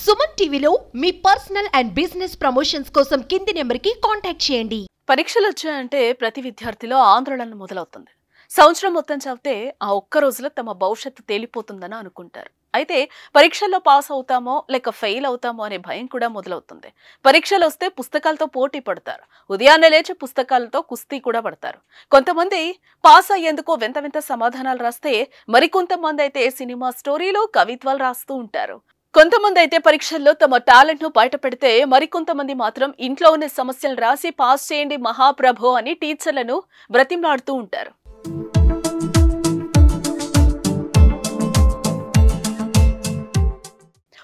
సుమన్ టీవీలో మీ personal and business promotions కోసం కింది నెంబర్కి కాంటాక్ట్ చేయండి. పరీక్షలు వచ్చాయంటే ప్రతి విద్యార్థిలో ఆందోళన మొదలవుతుంది. సంవత్సరం మొత్తం చదివితే ఆ ఒక్క రోజులో తమ భవిష్యత్తు తేలిపోతుందని అనుకుంటారు. అయితే పరీక్షల్లో పాస్ అవుతామో లేక ఫెయిల్ అవుతామో అనే భయం కూడా మొదలవుతుంది. పరీక్షలు వస్తే పుస్తకాలతో పోటీ పడతారు. ఉదయాన్నే లేచి పుస్తకాలతో కుస్తీ కూడా పడతారు. కొంతమంది పాస్ అయ్యేందుకు వింత వింత సమాధానాలు రాస్తే, మరికొంతమంది అయితే సినిమా స్టోరీలు, కవిత్వాలు రాస్తూ ఉంటారు. కొంతమంది అయితే పరీక్షల్లో తమ టాలెంట్ ను బయట పెడితే, మరికొంతమంది మాత్రం ఇంట్లో ఉన్న సమస్యలు రాసి పాస్ చేయండి మహాప్రభో అని టీచర్లను బ్రతిమలాడుతూ ఉంటారు.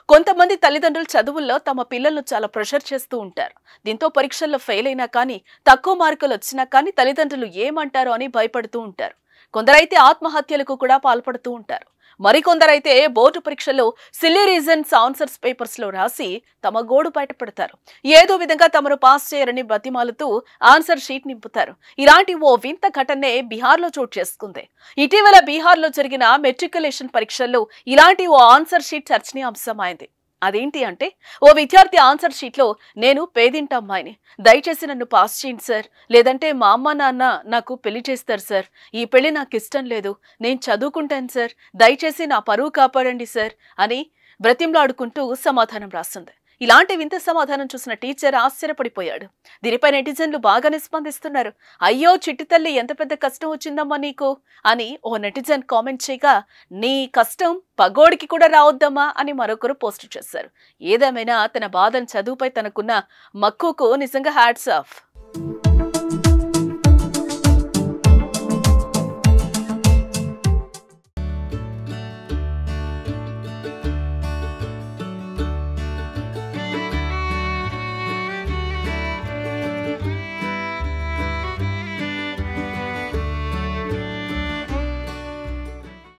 కొంతమంది తల్లిదండ్రులు చదువుల్లో తమ పిల్లలను చాలా ప్రెషర్ చేస్తూ ఉంటారు. దీంతో పరీక్షల్లో ఫెయిల్ అయినా కానీ, తక్కువ మార్కులు వచ్చినా కానీ తల్లిదండ్రులు ఏమంటారో అని భయపడుతూ ఉంటారు. కొందరైతే ఆత్మహత్యలకు కూడా పాల్పడుతూ ఉంటారు. మరికొందరైతే బోర్డు పరీక్షల్లో సిల్లీ రీజన్స్ ఆన్సర్స్ పేపర్స్ లో రాసి తమ గోడు బయటపెడతారు. ఏదో విధంగా తమను పాస్ చేయరని బతిమాలుతూ ఆన్సర్ షీట్ నింపుతారు. ఇలాంటి ఓ వింత ఘటనే బీహార్లో చోటు చేసుకుంది. ఇటీవల బీహార్లో జరిగిన మెట్రికులేషన్ పరీక్షల్లో ఇలాంటి ఓ ఆన్సర్ షీట్ చర్చనీయాంశమైంది. అదేంటి అంటే, ఓ విద్యార్థి ఆన్సర్ షీట్లో, నేను పేదింటి అమ్మాయిని, దయచేసి నన్ను పాస్ చేయండి సార్, లేదంటే మా అమ్మ నాన్న నాకు పెళ్లి చేస్తారు సార్, ఈ పెళ్లి నాకు ఇష్టం లేదు, నేను చదువుకుంటాను సార్, దయచేసి నా పరువు కాపాడండి సార్ అని బ్రతిమలాడుకుంటూ సమాధానం రాస్తుంది. ఇలాంటి వింత సమాధానం చూసిన టీచర్ ఆశ్చర్యపడిపోయాడు. దీనిపై నెటిజన్లు బాగానే స్పందిస్తున్నారు. అయ్యో చిట్టి తల్లి, ఎంత పెద్ద కష్టం వచ్చిందమ్మా నీకు అని ఓ నెటిజన్ కామెంట్ చేయగా, నీ కష్టం పగోడికి కూడా రావద్దమ్మా అని మరొకరు పోస్ట్ చేశారు. ఏదేమైనా తన బాధను చదువుపై తనకున్న మక్కువకు నిజంగా హ్యాట్స్ ఆఫ్.